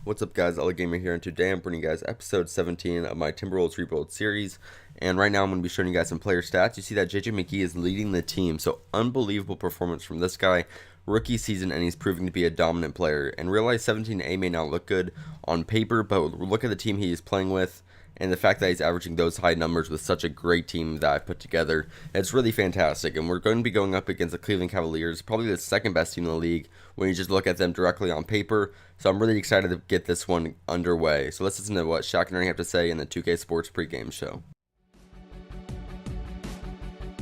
What's up, guys? Gamer here, and today I'm bringing you guys episode 17 of my Timberwolves Rebuild series. And right now I'm going to be showing you guys some player stats. You see that JJ McGee is leading the team, so unbelievable performance from this guy. Rookie season, and he's proving to be a dominant player. And realize 17A may not look good on paper, but look at the team he is playing with, and the fact that he's averaging those high numbers with such a great team that I've put together. It's really fantastic, and we're going to be going up against the Cleveland Cavaliers, probably the second best team in the league when you just look at them directly on paper. So I'm really excited to get this one underway. So let's listen to what Shaq and Ernie have to say in the 2K Sports pregame show.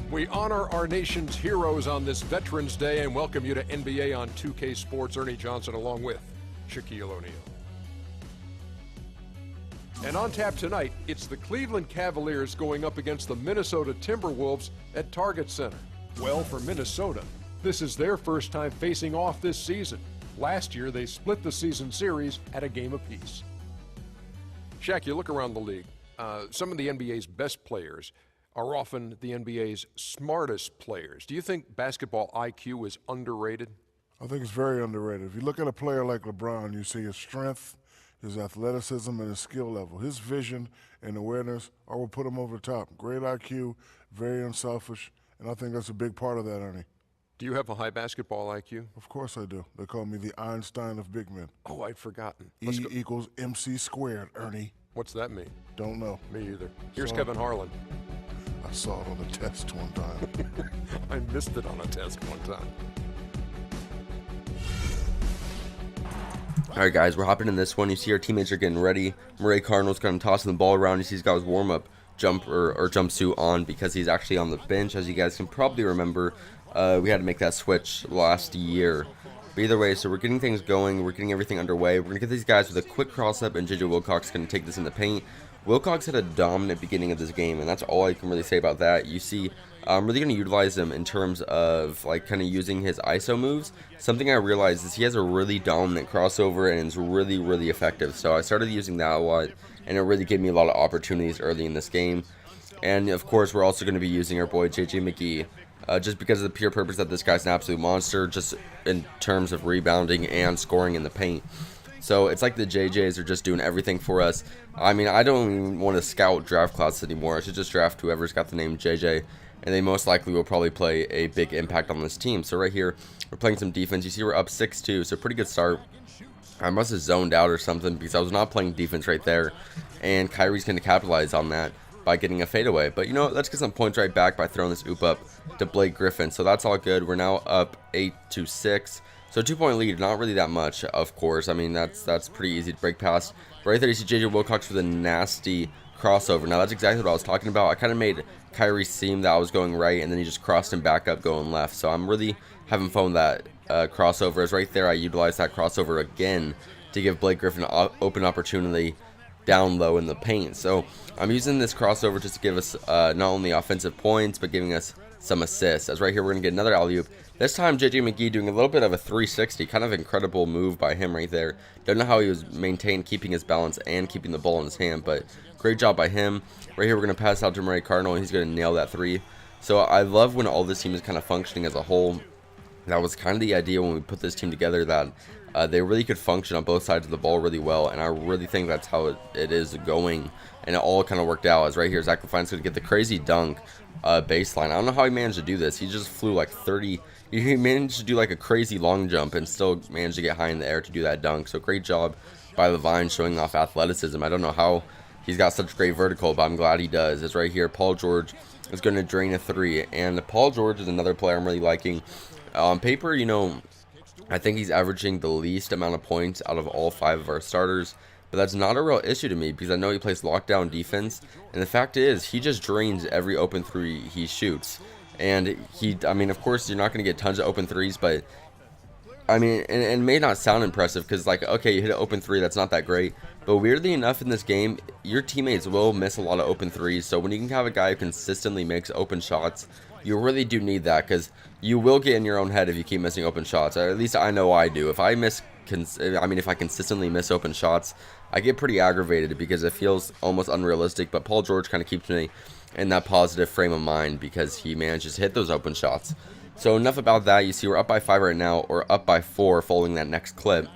We honor our nation's heroes on this Veterans Day and welcome you to NBA on 2K Sports. Ernie Johnson along with Shaquille O'Neal. And on tap tonight, it's the Cleveland Cavaliers going up against the Minnesota Timberwolves at Target Center. Well, for Minnesota, this is their first time facing off this season. Last year, they split the season series at a game apiece. Shaq, you look around the league. Some of the NBA's best players are often the NBA's smartest players. Do you think basketball IQ is underrated? I think it's very underrated. If you look at a player like LeBron, you see his strength, his athleticism, and his skill level. His vision and awareness will put him over the top. Great IQ, very unselfish, and I think that's a big part of that, Ernie. Do you have a high basketball IQ? Of course I do. They call me the Einstein of big men. Oh, I'd forgotten. E equals MC squared, Ernie. What's that mean? Don't know. Me either. Here's Kevin Harlan. I saw it on the test one time. I missed it on a test one time. Alright, guys, we're hopping in this one. You see our teammates are getting ready. Murray Cardinal's kind of tossing the ball around. You see he's got his warm-up jumpsuit on because he's actually on the bench. As you guys can probably remember, we had to make that switch last year. But either way, so we're getting things going. We're getting everything underway. We're going to get these guys with a quick cross-up, and JJ Wilcox going to take this in the paint. Wilcox had a dominant beginning of this game, and that's all I can really say about that. You see, I'm really going to utilize him in terms of kind of using his ISO moves. Something I realized is he has a really dominant crossover, and it's really, really effective. So I started using that a lot, and it really gave me a lot of opportunities early in this game. And of course, we're also going to be using our boy JJ McGee, just because of the pure purpose that this guy's an absolute monster, just in terms of rebounding and scoring in the paint. So it's like the JJs are just doing everything for us. I mean, I don't even want to scout draft classes anymore. I should just draft whoever's got the name JJ, and they most likely will probably play a big impact on this team. So right here, we're playing some defense. You see we're up 6-2, so pretty good start. I must have zoned out or something because I was not playing defense right there, and Kyrie's going to capitalize on that by getting a fadeaway. But you know what, let's get some points right back by throwing this oop up to Blake Griffin. So that's all good. We're now up 8-6. So 2-point lead, not really that much, of course. I mean, that's pretty easy to break past. But right there, you see JJ Wilcox with a nasty crossover. Now, that's exactly what I was talking about. I kind of made Kyrie seem that I was going right, and then he just crossed him back up going left. So I'm really having fun with that crossover. As right there, I utilized that crossover again to give Blake Griffin an open opportunity down low in the paint. So I'm using this crossover just to give us not only offensive points, but giving us some assists. As right here, we're going to get another alley-oop. This time, JJ McGee doing a little bit of a 360, kind of incredible move by him right there. Don't know how he was keeping his balance and keeping the ball in his hand, but great job by him. Right here, we're going to pass out to Murray Cardinal, and he's going to nail that three. So I love when all this team is kind of functioning as a whole. That was kind of the idea when we put this team together, that they really could function on both sides of the ball really well, and I really think that's how it is going, and it all kind of worked out. As right here, Zach LaVine's going to get the crazy dunk baseline. I don't know how he managed to do this. He just flew like 30. He managed to do like a crazy long jump and still managed to get high in the air to do that dunk. So great job by LaVine showing off athleticism. I don't know how he's got such great vertical, but I'm glad he does. As right here, Paul George is going to drain a three, and Paul George is another player I'm really liking. On paper, you know, I think he's averaging the least amount of points out of all 5 of our starters, but that's not a real issue to me because I know he plays lockdown defense, and the fact is he just drains every open three he shoots. And I mean, of course, you're not going to get tons of open threes, but I mean, and it may not sound impressive because, like, okay, you hit an open three, that's not that great. But weirdly enough, in this game, your teammates will miss a lot of open threes. So when you can have a guy who consistently makes open shots, you really do need that because you will get in your own head if you keep missing open shots. Or at least I know I do. If I consistently miss open shots, I get pretty aggravated because it feels almost unrealistic. But Paul George kind of keeps me in that positive frame of mind because he manages to hit those open shots. So enough about that. You see we're up by 5 right now, or up by 4 following that next clip.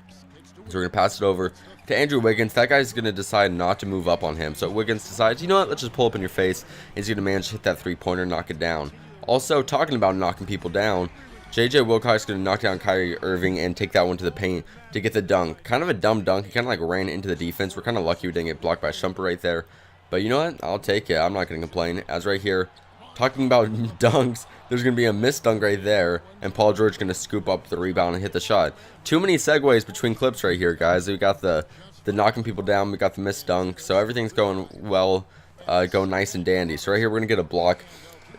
So we're going to pass it over to Andrew Wiggins. That guy's going to decide not to move up on him. So Wiggins decides, you know what, let's just pull up in your face. He's going to manage to hit that three-pointer, knock it down. Also, talking about knocking people down, J.J. Wilcox is going to knock down Kyrie Irving and take that one to the paint to get the dunk. Kind of a dumb dunk. He kind of like ran into the defense. We're kind of lucky we didn't get blocked by Shumpert right there. But you know what? I'll take it. I'm not going to complain. As right here, talking about dunks, there's going to be a missed dunk right there, and Paul George going to scoop up the rebound and hit the shot. Too many segues between clips right here, guys. We got the knocking people down. We got the missed dunk. So everything's going well, going nice and dandy. So right here, we're going to get a block.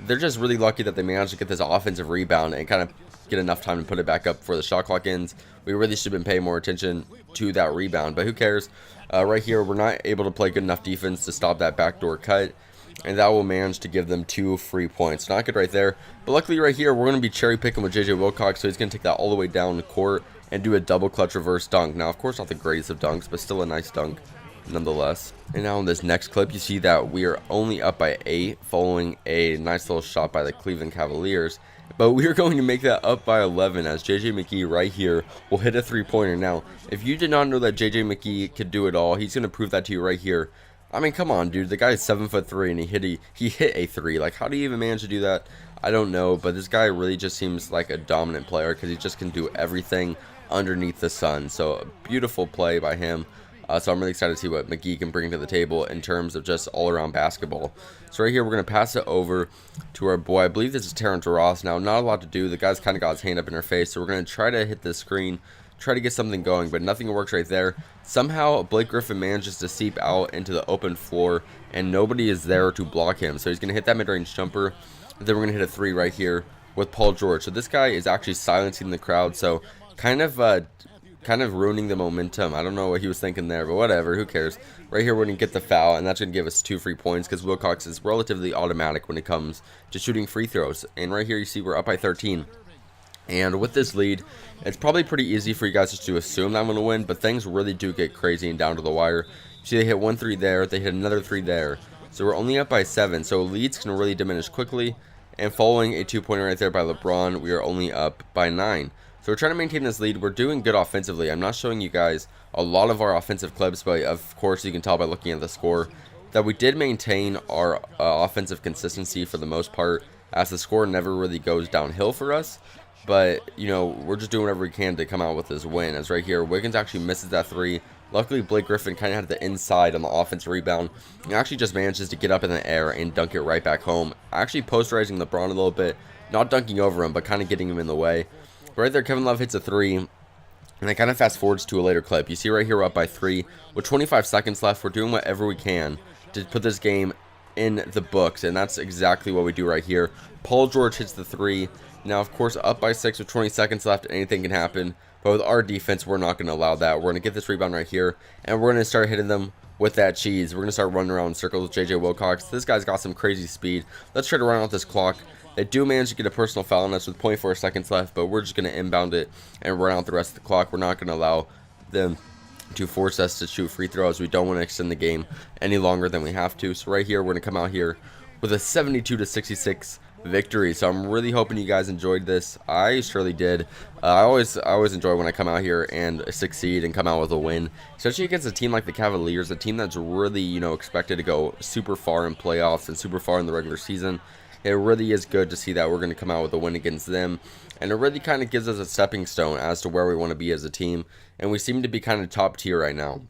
They're just really lucky that they managed to get this offensive rebound and kind of get enough time to put it back up before the shot clock ends. We really should have been paying more attention to that rebound, but who cares? Right here, we're not able to play good enough defense to stop that backdoor cut, and that will manage to give them 2 free points. Not good right there, but luckily right here, we're going to be cherry picking with J.J. Wilcox, so he's going to take that all the way down the court and do a double clutch reverse dunk. Now, of course, not the greatest of dunks, but still a nice dunk nonetheless. And now in this next clip, you see that we are only up by 8 following a nice little shot by the Cleveland Cavaliers. But we are going to make that up by 11 as J.J. McKee right here will hit a three-pointer. Now, if you did not know that J.J. McKee could do it all, he's going to prove that to you right here. I mean, come on, dude. The guy is 7'3" and he hit a 3. Like, how do you even manage to do that? I don't know, but this guy really just seems like a dominant player because he just can do everything underneath the sun. So, a beautiful play by him. So I'm really excited to see what McGee can bring to the table in terms of just all-around basketball. So right here, we're going to pass it over to our boy. I believe this is Terrence Ross. Now, not a lot to do. The guy's kind of got his hand up in our face. So we're going to try to hit the screen, try to get something going, but nothing works right there. Somehow, Blake Griffin manages to seep out into the open floor, and nobody is there to block him. So he's going to hit that mid-range jumper. And then we're going to hit a 3 right here with Paul George. So this guy is actually silencing the crowd. So kind of ruining the momentum. I don't know what he was thinking there, but whatever, who cares. Right here, we're going to get the foul, and that's going to give us 2 free points because Wilcox is relatively automatic when it comes to shooting free throws. And right here, you see we're up by 13. And with this lead, it's probably pretty easy for you guys just to assume that I'm going to win, but things really do get crazy and down to the wire. You see they hit 1 3 there, they hit another 3 there. So we're only up by 7, so leads can really diminish quickly. And following a 2-pointer right there by LeBron, we are only up by 9. So we're trying to maintain this lead. We're doing good offensively. I'm not showing you guys a lot of our offensive clips, but of course you can tell by looking at the score that we did maintain our offensive consistency for the most part, as the score never really goes downhill for us. But, you know, we're just doing whatever we can to come out with this win. As right here, Wiggins actually misses that 3. Luckily, Blake Griffin kind of had the inside on the offensive rebound. He actually just manages to get up in the air and dunk it right back home. Actually posterizing LeBron a little bit. Not dunking over him, but kind of getting him in the way. Right there, Kevin Love hits a 3, and it kind of fast forwards to a later clip. You see right here we're up by 3. With 25 seconds left, we're doing whatever we can to put this game in the books, and that's exactly what we do right here. Paul George hits the 3. Now, of course, up by 6 with 20 seconds left, anything can happen. But with our defense, we're not going to allow that. We're going to get this rebound right here, and we're going to start hitting them with that cheese. We're going to start running around in circles with J.J. Wilcox. This guy's got some crazy speed. Let's try to run out this clock. They do manage to get a personal foul on us with 0.4 seconds left, but we're just going to inbound it and run out the rest of the clock. We're not going to allow them to force us to shoot free throws. We don't want to extend the game any longer than we have to. So right here, we're going to come out here with a 72-66 victory. So I'm really hoping you guys enjoyed this. I surely did. I always enjoy when I come out here and succeed and come out with a win, especially against a team like the Cavaliers, a team that's really, you know, expected to go super far in playoffs and super far in the regular season. It really is good to see that we're going to come out with a win against them, and it really kind of gives us a stepping stone as to where we want to be as a team, and we seem to be kind of top tier right now.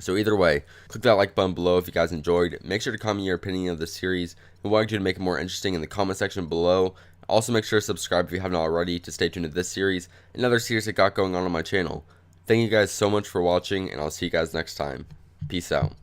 So either way, click that like button below if you guys enjoyed. Make sure to comment your opinion of the series and what I can do to make it more interesting in the comment section below. Also, make sure to subscribe if you haven't already to stay tuned to this series and other series I got going on my channel. Thank you guys so much for watching, and I'll see you guys next time. Peace out.